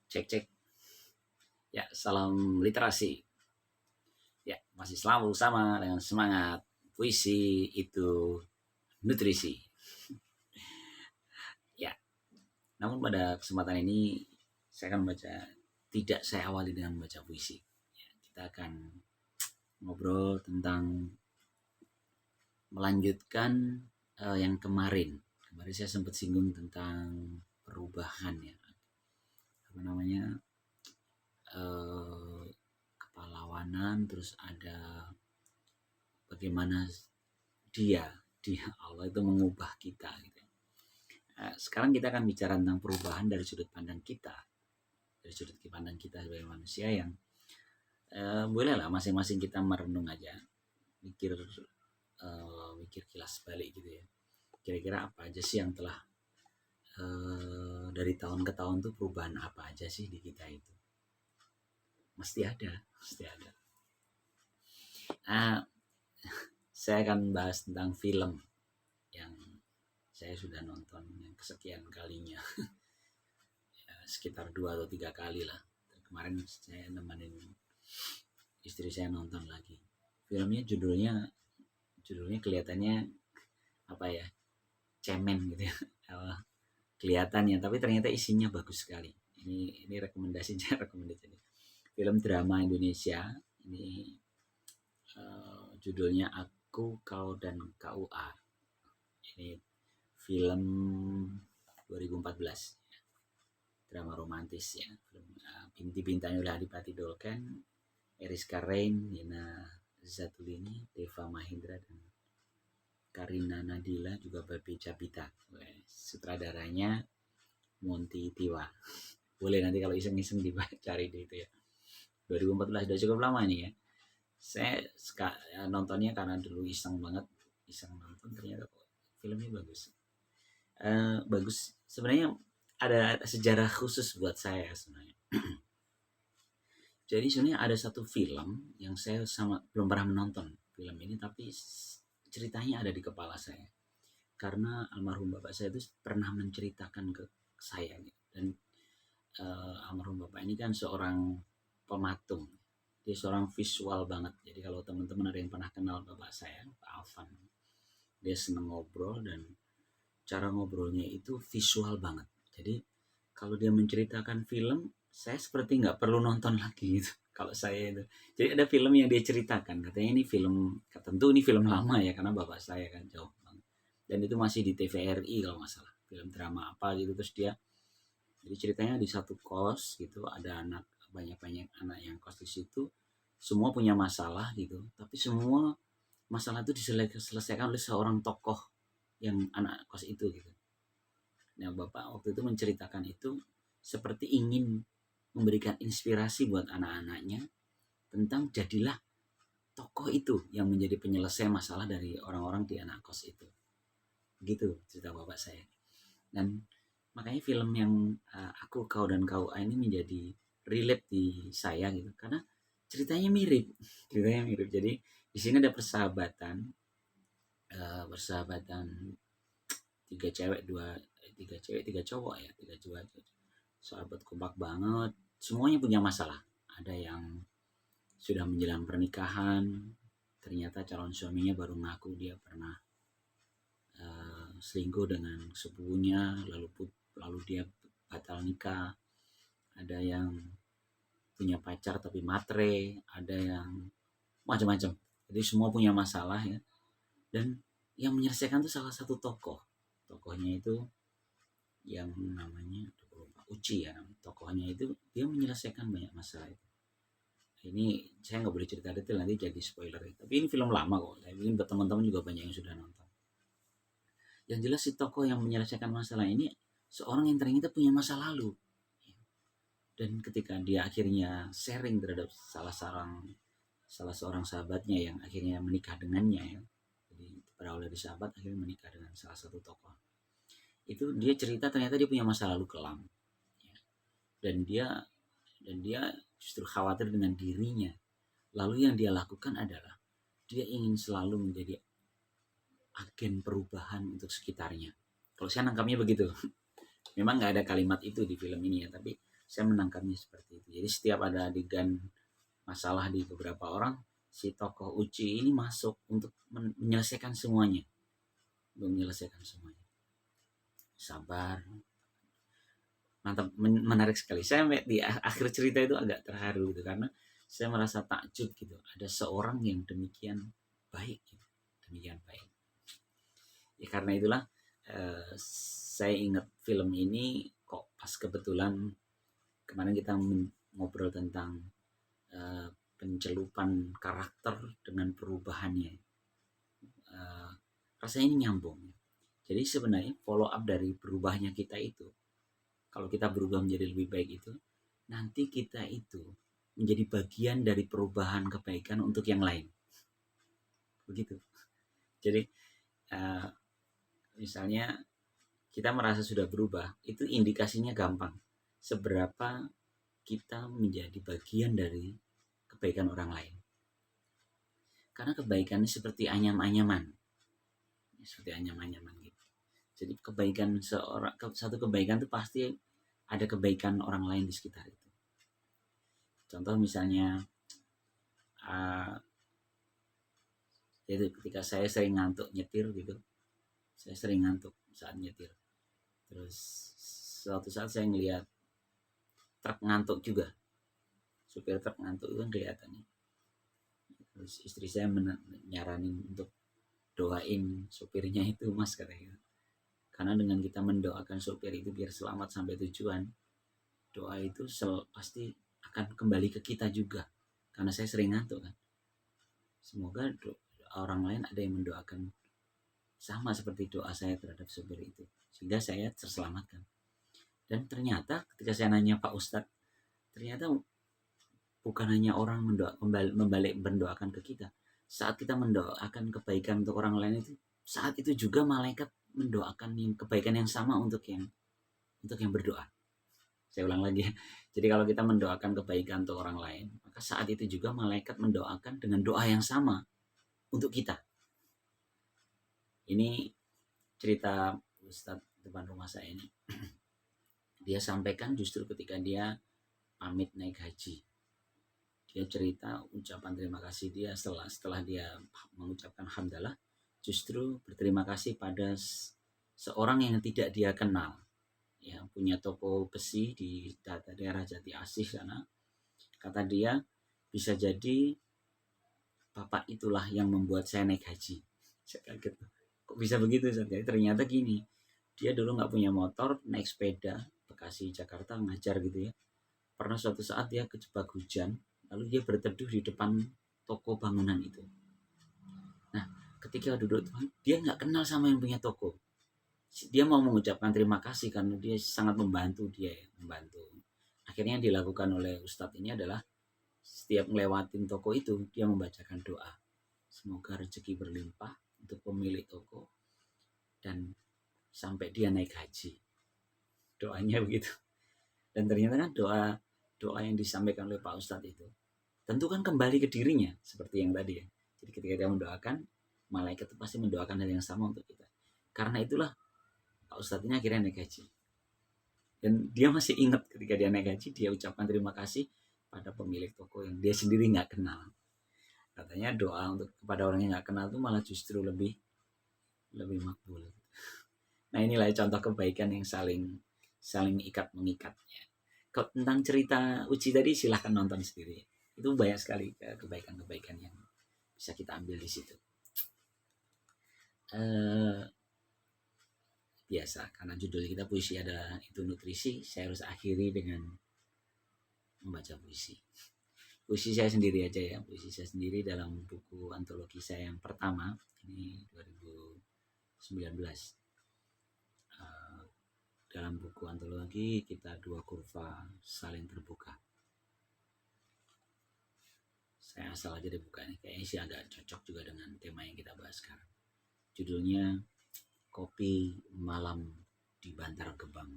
Cek cek. Ya, salam literasi. Ya, masih selalu sama dengan semangat. Puisi itu nutrisi. Ya, namun pada kesempatan ini saya akan membaca, tidak saya awali dengan membaca puisi. Ya, kita akan ngobrol tentang melanjutkan yang kemarin. Kemarin saya sempat singgung tentang perubahan ya. Apa namanya? eh, Kepahlawanan, terus ada bagaimana dia Allah itu mengubah kita gitu. Sekarang kita akan bicara tentang perubahan dari sudut pandang kita, dari sudut pandang kita sebagai manusia yang bolehlah masing-masing kita merenung aja, mikir mikir kilas balik gitu ya. Kira-kira apa aja sih yang telah dari tahun ke tahun tuh perubahan apa aja sih di kita itu? Mesti ada, mesti ada. Uh, saya akan bahas tentang film yang saya sudah nonton yang kesekian kalinya. Ya, sekitar 2 atau 3 kali lah. Kemarin saya nemenin istri saya nonton lagi. Filmnya judulnya kelihatannya apa ya, cemen gitu ya. Kelihatannya, tapi ternyata isinya bagus sekali. Ini rekomendasinya rekomendasi. Film drama Indonesia ini judulnya Aku, Kau, dan KUA. Ini film 2014, drama romantis ya. Dibintangi oleh Adipati Dolken, Eriska Rein, Nina Zatulini, Deva Mahendra, dan Karina Nadila, juga Babe Capita. Sutradaranya Monty Tiwa. Boleh nanti kalau iseng-iseng dicari deh itu ya. 2014 udah cukup lama nih ya. Saya nontonnya karena dulu iseng banget, iseng nonton, ternyata kok filmnya bagus. Bagus sebenarnya, ada sejarah khusus buat saya sebenarnya. Jadi sebenarnya ada satu film yang saya belum pernah menonton film ini, tapi ceritanya ada di kepala saya karena almarhum bapak saya itu pernah menceritakan ke saya gitu. Dan almarhum bapak ini kan seorang pematung, dia seorang visual banget. Jadi kalau teman-teman ada yang pernah kenal bapak saya, Pak Alvan, dia seneng ngobrol dan cara ngobrolnya itu visual banget. Jadi kalau dia menceritakan film, saya seperti nggak perlu nonton lagi gitu. Kalau saya itu, jadi ada film yang dia ceritakan, katanya ini film, tentu ini film lama ya karena bapak saya kan jauh banget. Dan itu masih di TVRI kalau nggak salah, film drama apa gitu. Terus dia, jadi ceritanya di satu kos gitu, ada banyak anak yang kos di situ, semua punya masalah gitu, tapi semua masalah itu diselesaikan oleh seorang tokoh yang anak kos itu gitu. Nah, bapak waktu itu menceritakan itu seperti ingin memberikan inspirasi buat anak-anaknya tentang jadilah tokoh itu yang menjadi penyelesai masalah dari orang-orang di anak kos itu. Gitu cerita bapak saya. Dan makanya film yang Aku, Kau, dan KUA ini menjadi relate di saya gitu, karena ceritanya mirip. Jadi di sini ada persahabatan, tiga cewek tiga cowok ya, tiga cowok, sahabat kompak banget, semuanya punya masalah. Ada yang sudah menjelang pernikahan, ternyata calon suaminya baru ngaku dia pernah selingkuh dengan sepupunya, lalu dia batal nikah. Ada yang punya pacar tapi matre, ada yang macam-macam. Jadi semua punya masalah ya. Dan yang menyelesaikan itu salah satu tokohnya itu yang namanya Uci ya, tokohnya itu dia menyelesaikan banyak masalah itu. Ini saya nggak boleh cerita detail, nanti jadi spoiler ya. Tapi ini film lama kok, saya bikin buat teman-teman juga banyak yang sudah nonton. Yang jelas si tokoh yang menyelesaikan masalah ini seorang yang ternyata punya masa lalu, dan ketika dia akhirnya sharing terhadap salah seorang sahabatnya yang akhirnya menikah dengannya ya. Jadi berawal dari sahabat akhirnya menikah dengan salah satu tokoh. Itu dia cerita ternyata dia punya masa lalu kelam. Ya. Dan dia justru khawatir dengan dirinya. Lalu yang dia lakukan adalah dia ingin selalu menjadi agen perubahan untuk sekitarnya. Kalau saya nangkapnya begitu. Memang nggak ada kalimat itu di film ini ya, tapi Saya menangkapnya seperti itu. Jadi setiap ada adegan masalah di beberapa orang, si tokoh Uci ini masuk untuk menyelesaikan semuanya. Sabar, mantap, menarik sekali. Saya di akhir cerita itu agak terharu gitu, karena saya merasa takjub gitu. Ada seorang yang demikian baik gitu. Demikian baik. Ya karena itulah saya ingat film ini kok pas kebetulan kemarin kita ngobrol tentang pencelupan karakter dengan perubahannya. Rasanya ini nyambung. Jadi sebenarnya follow up dari berubahnya kita itu, kalau kita berubah menjadi lebih baik itu, nanti kita itu menjadi bagian dari perubahan kebaikan untuk yang lain. Begitu. Jadi misalnya kita merasa sudah berubah, itu indikasinya gampang. Seberapa kita menjadi bagian dari kebaikan orang lain. Karena kebaikan ini seperti anyam-anyaman. Seperti anyam-anyaman gitu. Jadi kebaikan satu kebaikan itu pasti ada kebaikan orang lain di sekitar itu. Contoh misalnya jadi ketika saya sering ngantuk nyetir gitu, saya sering ngantuk saat nyetir. Terus suatu saat saya ngelihat truk ngantuk juga, supir truk ngantuk itu kan kelihatan. Terus istri saya nyaranin untuk doain supirnya itu, Mas, katanya. Karena dengan kita mendoakan supir itu biar selamat sampai tujuan, doa itu pasti akan kembali ke kita juga. Karena saya sering ngantuk kan. Semoga orang lain ada yang mendoakan sama seperti doa saya terhadap supir itu, sehingga saya terselamatkan. Dan ternyata ketika saya nanya Pak Ustadz, ternyata bukan hanya orang membalik mendoakan ke kita. Saat kita mendoakan kebaikan untuk orang lain itu, saat itu juga malaikat mendoakan kebaikan yang sama untuk yang berdoa. Saya ulang lagi. Jadi kalau kita mendoakan kebaikan untuk orang lain, maka saat itu juga malaikat mendoakan dengan doa yang sama untuk kita. Ini cerita Ustadz depan rumah saya ini. Dia sampaikan justru ketika dia pamit naik haji. Dia cerita ucapan terima kasih dia setelah dia mengucapkan hamdalah, justru berterima kasih pada seorang yang tidak dia kenal, ya, punya toko besi di daerah Jati Asih sana. Kata dia, bisa jadi bapak itulah yang membuat saya naik haji. Saya kaget, kok bisa begitu? Jadi ternyata gini, dia dulu nggak punya motor, naik sepeda Bekasi Jakarta ngajar gitu ya. Pernah suatu saat dia kejebak hujan, lalu dia berteduh di depan toko bangunan itu. Nah, ketika duduk dia nggak kenal sama yang punya toko. Dia mau mengucapkan terima kasih karena dia sangat membantu dia ya, membantu. Akhirnya yang dilakukan oleh Ustadz ini adalah setiap ngelewatin toko itu dia membacakan doa. Semoga rezeki berlimpah untuk pemilik toko dan sampai dia naik haji. Doanya begitu. Dan ternyata kan doa yang disampaikan oleh Pak Ustadz itu tentu kan kembali ke dirinya seperti yang tadi ya. Jadi ketika dia mendoakan, malaikat itu pasti mendoakan hal yang sama untuk kita. Karena itulah Pak Ustadz ini akhirnya naik haji. Dan dia masih ingat ketika dia naik haji, dia ucapkan terima kasih pada pemilik toko yang dia sendiri nggak kenal. Katanya doa untuk kepada orang yang nggak kenal itu malah justru lebih makbul. Nah inilah contoh kebaikan yang saling mengikat. Kalau tentang cerita Uci tadi silahkan nonton sendiri. Itu banyak sekali kebaikan-kebaikan yang bisa kita ambil di situ. Biasa karena judul kita puisi ada itu nutrisi, saya harus akhiri dengan membaca puisi. Puisi saya sendiri aja ya, puisi saya sendiri dalam buku antologi saya yang pertama, ini 2019. Dalam buku antologi kita dua kurva saling terbuka. Saya asal aja dibuka ini, kayaknya sih agak cocok juga dengan tema yang kita bahas sekarang. Judulnya Kopi Malam di Bantar Gebang.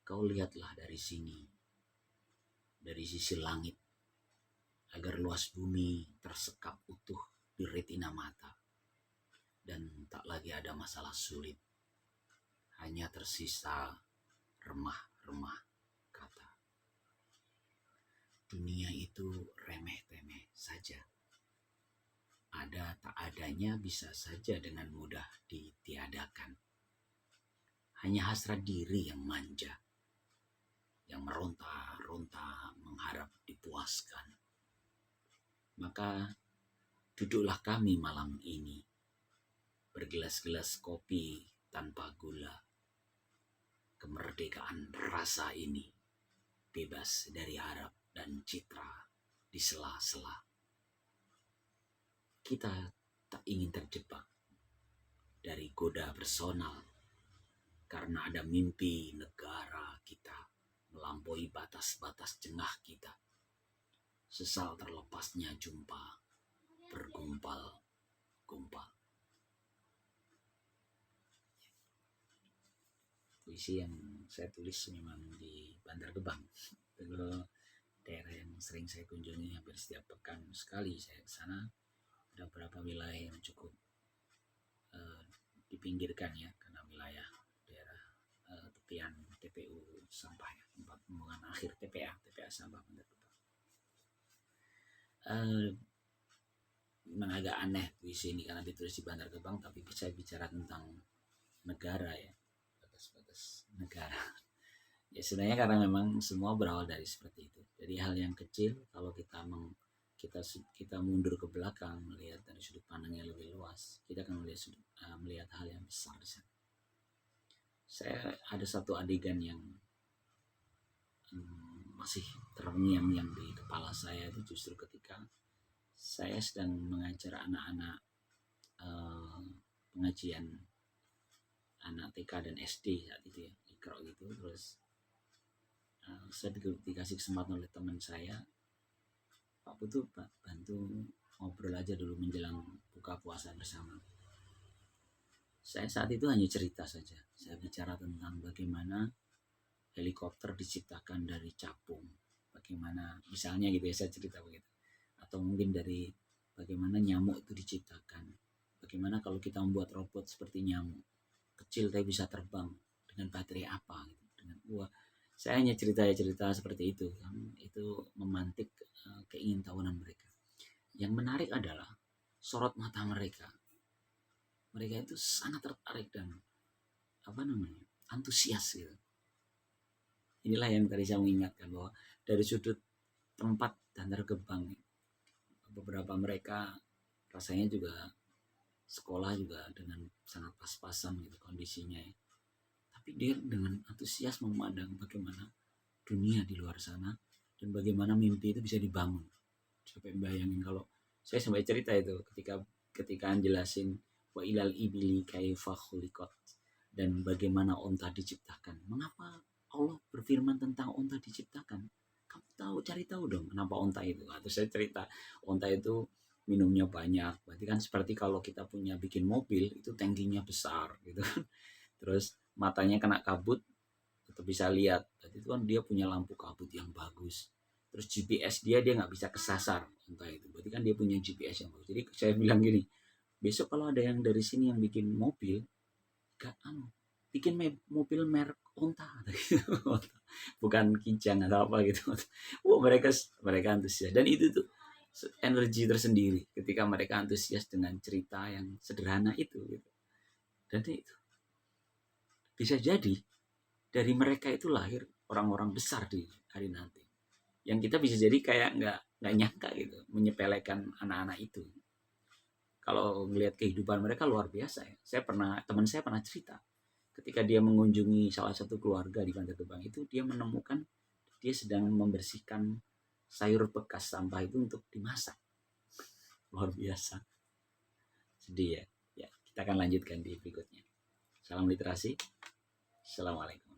Kau lihatlah dari sini, dari sisi langit, agar luas bumi tersekap utuh di retina mata. Dan tak lagi ada masalah sulit, hanya tersisa remah remah kata. Dunia itu remeh-temeh saja. Ada tak adanya bisa saja dengan mudah ditiadakan. Hanya hasrat diri yang manja, yang meronta-ronta mengharap dipuaskan. Maka duduklah kami malam ini, bergelas-gelas kopi tanpa gula. Kemerdekaan rasa ini bebas dari harap dan citra di sela-sela. Kita tak ingin terjebak dari goda personal karena ada mimpi negara kita melampaui batas-batas jengah kita. Sesal terlepasnya jumpa bergumpal-gumpal. Puisi yang saya tulis memang di Bantar Gebang. Itu daerah yang sering saya kunjungi hampir setiap pekan sekali saya ke sana. Ada beberapa wilayah yang cukup dipinggirkan ya, karena wilayah daerah tepian TPU sampah ya, tempat pembuangan akhir TPA sampah Bantar Gebang. Memang agak aneh puisi ini karena ditulis di Bantar Gebang tapi bisa bicara tentang negara ya, batas-batas negara. Ya sebenarnya karena memang semua berawal dari seperti itu. Jadi hal yang kecil kalau kita mundur ke belakang melihat dari sudut pandang yang lebih luas, kita akan melihat hal yang besar di sana. Saya ada satu adegan yang masih terngiang-ngiang di kepala saya, itu justru ketika saya sedang mengajar anak-anak pengajian anak TK dan SD saat itu ya, Iqra gitu. Terus saya dikasih kesempatan oleh teman saya, Pak Putu, Pak bantu ngobrol aja dulu menjelang buka puasa bersama. Saya saat itu hanya cerita saja. Saya bicara tentang bagaimana helikopter diciptakan dari capung. Bagaimana misalnya gitu ya, saya cerita begitu. Atau mungkin dari bagaimana nyamuk itu diciptakan. Bagaimana kalau kita membuat robot seperti nyamuk. Kecil tapi bisa terbang dengan baterai apa gitu. Saya hanya cerita seperti itu. Itu memantik keingintahuan mereka. Yang menarik adalah sorot mata mereka. Mereka itu sangat tertarik dan antusias gitu. Inilah yang tadi saya mengingatkan bahwa dari sudut tempat Bantar Gebang, beberapa mereka rasanya juga sekolah juga dengan sangat pas-pasan gitu kondisinya ya. Tapi dia dengan antusias memandang bagaimana dunia di luar sana dan bagaimana mimpi itu bisa dibangun. Sampai bayangin kalau saya sampai cerita itu ketika jelasin wa ilal ibili kaifa khuliqat dan bagaimana onta diciptakan. Mengapa Allah berfirman tentang onta diciptakan? Kamu cari tahu dong kenapa onta itu. Atau saya cerita onta itu minumnya banyak. Berarti kan seperti kalau kita bikin mobil itu tangkinya besar gitu kan. Terus matanya kena kabut tetap bisa lihat. Berarti itu kan dia punya lampu kabut yang bagus. Terus GPS dia nggak bisa kesasar onta itu. Berarti kan dia punya GPS yang bagus. Jadi saya bilang gini, besok kalau ada yang dari sini yang bikin mobil, bikin mobil merek onta, bukan kijang atau apa gitu. Mereka antusias dan itu tuh energi tersendiri ketika mereka antusias dengan cerita yang sederhana itu gitu. Dan itu bisa jadi dari mereka itu lahir orang-orang besar di hari nanti. Yang kita bisa jadi kayak nggak nyangka gitu, menyepelekan anak-anak itu. Kalau melihat kehidupan mereka luar biasa ya. Teman saya pernah cerita ketika dia mengunjungi salah satu keluarga di Bantar Gebang itu, dia menemukan dia sedang membersihkan sayur bekas sampah itu untuk dimasak. Luar biasa. Sedih ya. Ya, kita akan lanjutkan di berikutnya. Salam literasi. Assalamualaikum.